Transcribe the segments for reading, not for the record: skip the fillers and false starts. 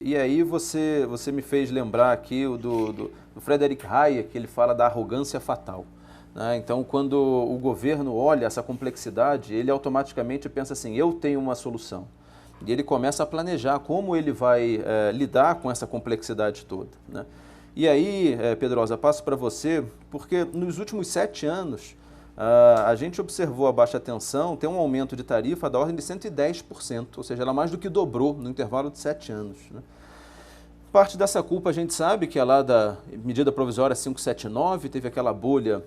E aí você me fez lembrar aqui do Frederick Hayek, que ele fala da arrogância fatal. Né? Então, quando o governo olha essa complexidade, ele automaticamente pensa assim, eu tenho uma solução. E ele começa a planejar como ele vai lidar com essa complexidade toda. Né? E aí, Pedrosa, passo para você, porque nos últimos 7 anos, a gente observou a baixa tensão ter um aumento de tarifa da ordem de 110%, ou seja, ela mais do que dobrou no intervalo de 7 anos. Né? Parte dessa culpa a gente sabe que é lá da medida provisória 579, teve aquela bolha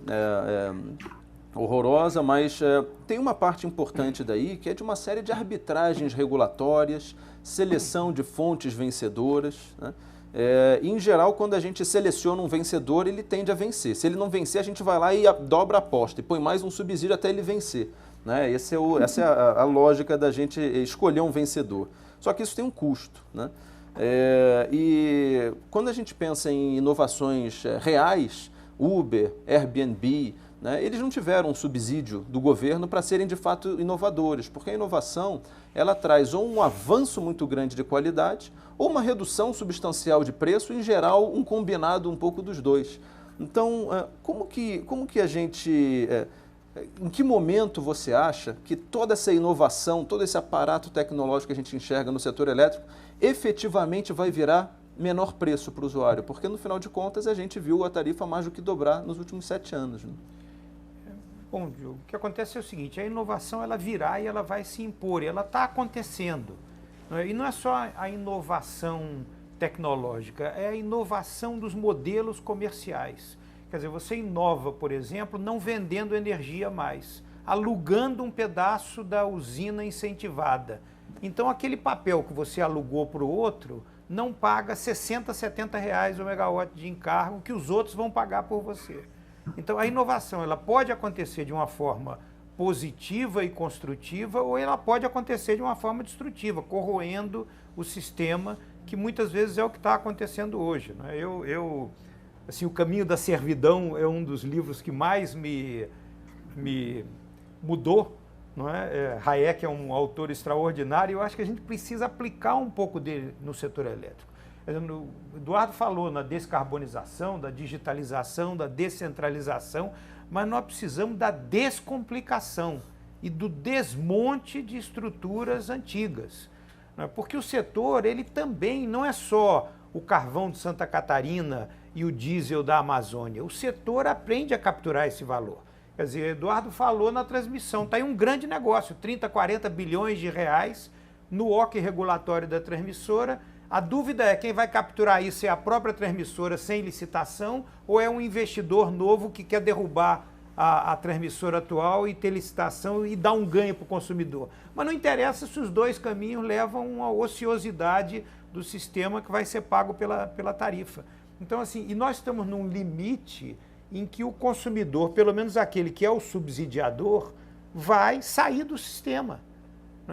horrorosa, mas tem uma parte importante daí que é de uma série de arbitragens regulatórias, seleção de fontes vencedoras. Né? Em geral, quando a gente seleciona um vencedor, ele tende a vencer. Se ele não vencer, a gente vai lá e dobra a aposta e põe mais um subsídio até ele vencer. Né? Essa é a lógica da gente escolher um vencedor. Só que isso tem um custo. Né? E quando a gente pensa em inovações reais, Uber, Airbnb, né, eles não tiveram um subsídio do governo para serem de fato inovadores, porque a inovação ela traz ou um avanço muito grande de qualidade ou uma redução substancial de preço, em geral um combinado um pouco dos dois. Então, como que a gente... Em que momento você acha que toda essa inovação, todo esse aparato tecnológico que a gente enxerga no setor elétrico efetivamente vai virar menor preço para o usuário? Porque no final de contas a gente viu a tarifa mais do que dobrar nos últimos 7 anos. Né? Bom, Diogo, o que acontece é o seguinte, a inovação ela virá e ela vai se impor, e ela está acontecendo. E não é só a inovação tecnológica, é a inovação dos modelos comerciais. Quer dizer, você inova, por exemplo, não vendendo energia mais, alugando um pedaço da usina incentivada. Então, aquele papel que você alugou para o outro não paga 60, 70 reais o megawatt de encargo que os outros vão pagar por você. Então, a inovação ela pode acontecer de uma forma positiva e construtiva ou ela pode acontecer de uma forma destrutiva, corroendo o sistema, que muitas vezes é o que está acontecendo hoje. Né? Assim, O Caminho da Servidão é um dos livros que mais me mudou. Não é? Hayek é um autor extraordinário e eu acho que a gente precisa aplicar um pouco dele no setor elétrico. O Eduardo falou na descarbonização, da digitalização, da descentralização, mas nós precisamos da descomplicação e do desmonte de estruturas antigas. Porque o setor, ele também não é só o carvão de Santa Catarina e o diesel da Amazônia. O setor aprende a capturar esse valor. Quer dizer, Eduardo falou na transmissão, está aí um grande negócio, 30, 40 bilhões de reais no OC regulatório da transmissora. A dúvida é quem vai capturar isso, é a própria transmissora sem licitação ou é um investidor novo que quer derrubar a transmissora atual e ter licitação e dar um ganho para o consumidor. Mas não interessa se os dois caminhos levam a uma ociosidade do sistema que vai ser pago pela tarifa. Então, assim, e nós estamos num limite em que o consumidor, pelo menos aquele que é o subsidiador, vai sair do sistema.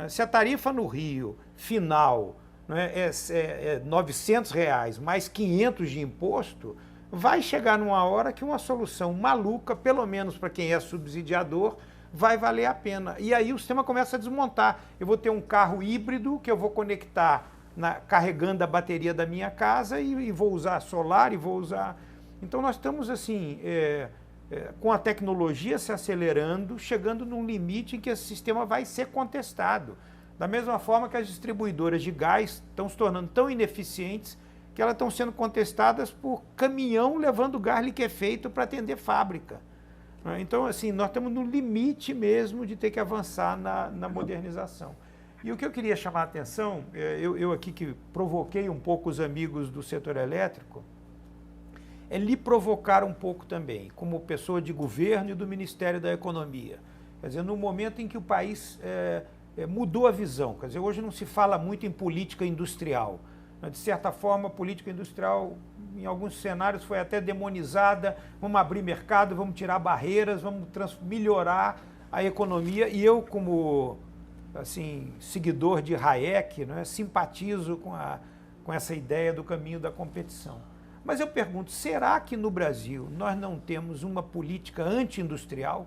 Se a tarifa no Rio, final, é R$900 mais 500 de imposto, vai chegar numa hora que uma solução maluca, pelo menos para quem é subsidiador, vai valer a pena. E aí o sistema começa a desmontar. Eu vou ter um carro híbrido que eu vou conectar carregando a bateria da minha casa e vou usar solar e vou usar... Então nós estamos assim, com a tecnologia se acelerando, chegando num limite em que esse sistema vai ser contestado. Da mesma forma que as distribuidoras de gás estão se tornando tão ineficientes que elas estão sendo contestadas por caminhão levando gás liquefeito para atender fábrica. Então, assim, nós estamos no limite mesmo de ter que avançar na modernização. E o que eu queria chamar a atenção, eu aqui que provoquei um pouco os amigos do setor elétrico, é lhe provocar um pouco também, como pessoa de governo e do Ministério da Economia. Quer dizer, no momento em que o país mudou a visão, quer dizer, hoje não se fala muito em política industrial. De certa forma, a política industrial, em alguns cenários, foi até demonizada. Vamos abrir mercado, vamos tirar barreiras, vamos melhorar a economia. E eu, como assim, seguidor de Hayek, simpatizo com essa ideia do caminho da competição. Mas eu pergunto, será que no Brasil nós não temos uma política anti-industrial?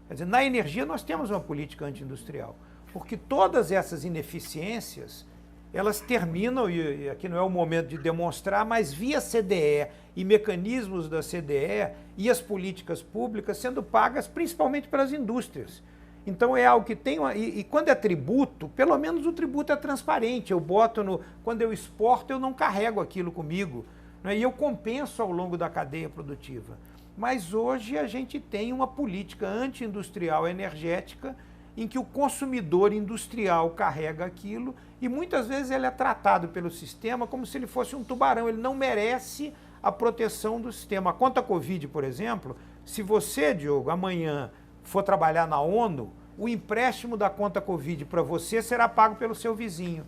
Quer dizer, na energia nós temos uma política anti-industrial, porque todas essas ineficiências elas terminam, e aqui não é o momento de demonstrar, mas via CDE e mecanismos da CDE e as políticas públicas sendo pagas principalmente pelas indústrias. Então é algo que tem, e quando é tributo, pelo menos o tributo é transparente, eu boto quando eu exporto eu não carrego aquilo comigo, né? E eu compenso ao longo da cadeia produtiva. Mas hoje a gente tem uma política anti-industrial energética em que o consumidor industrial carrega aquilo e muitas vezes ele é tratado pelo sistema como se ele fosse um tubarão, ele não merece a proteção do sistema. A conta Covid, por exemplo, se você, Diogo, amanhã for trabalhar na ONU, o empréstimo da conta Covid para você será pago pelo seu vizinho.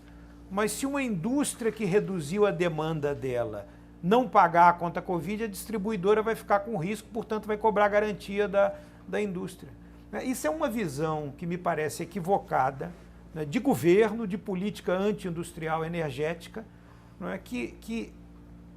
Mas se uma indústria que reduziu a demanda dela não pagar a conta Covid, a distribuidora vai ficar com risco, portanto vai cobrar a garantia da indústria. Isso é uma visão que me parece equivocada, né, de governo, de política anti-industrial energética, não é, que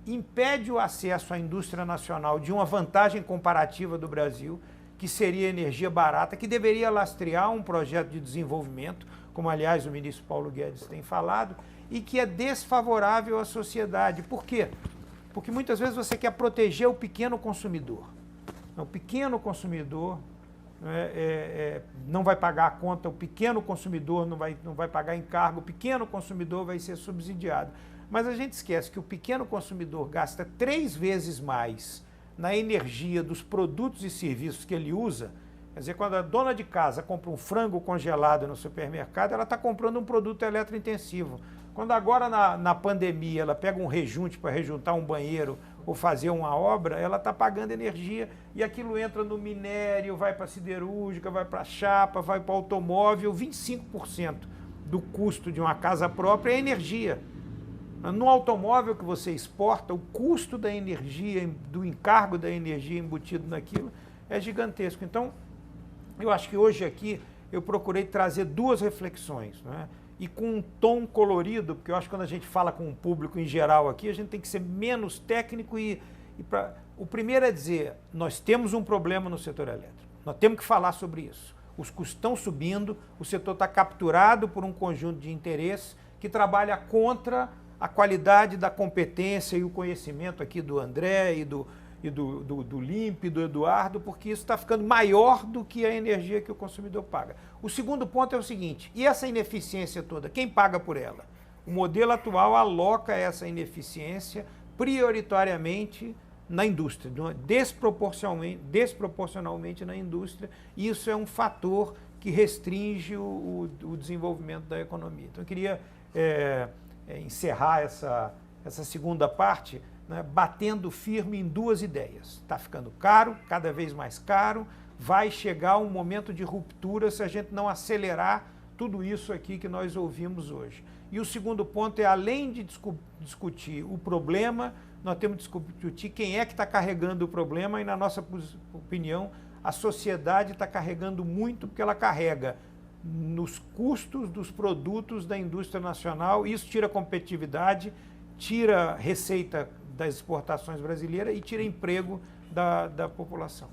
impede o acesso à indústria nacional de uma vantagem comparativa do Brasil, que seria energia barata, que deveria lastrear um projeto de desenvolvimento, como aliás o ministro Paulo Guedes tem falado, e que é desfavorável à sociedade. Por quê? Porque muitas vezes você quer proteger o pequeno consumidor. O pequeno consumidor não vai pagar a conta, o pequeno consumidor não vai pagar encargo, o pequeno consumidor vai ser subsidiado. Mas a gente esquece que o pequeno consumidor gasta 3 vezes mais na energia dos produtos e serviços que ele usa. Quer dizer, quando a dona de casa compra um frango congelado no supermercado, ela está comprando um produto eletrointensivo. Quando agora na pandemia ela pega um rejunte para rejuntar um banheiro ou fazer uma obra, ela está pagando energia e aquilo entra no minério, vai para a siderúrgica, vai para a chapa, vai para o automóvel. 25% do custo de uma casa própria é energia. No automóvel que você exporta, o custo da energia, do encargo da energia embutido naquilo é gigantesco. Então, eu acho que hoje aqui eu procurei trazer 2 reflexões, né? E com um tom colorido, porque eu acho que quando a gente fala com o público em geral aqui, a gente tem que ser menos técnico o primeiro é dizer, nós temos um problema no setor elétrico, nós temos que falar sobre isso. Os custos estão subindo, o setor está capturado por um conjunto de interesses que trabalha contra a qualidade da competência e o conhecimento aqui do André e do Limpe, do Eduardo, porque isso está ficando maior do que a energia que o consumidor paga. O segundo ponto é o seguinte, e essa ineficiência toda, quem paga por ela? O modelo atual aloca essa ineficiência prioritariamente na indústria, desproporcionalmente na indústria, e isso é um fator que restringe o desenvolvimento da economia. Então eu queria encerrar essa segunda parte, né, batendo firme em 2 ideias. Está ficando caro, cada vez mais caro, vai chegar um momento de ruptura se a gente não acelerar tudo isso aqui que nós ouvimos hoje. E o segundo ponto é, além de discutir o problema, nós temos que discutir quem é que está carregando o problema e, na nossa opinião, a sociedade está carregando muito porque ela carrega nos custos dos produtos da indústria nacional, isso tira competitividade, tira receita das exportações brasileiras e tira emprego da população.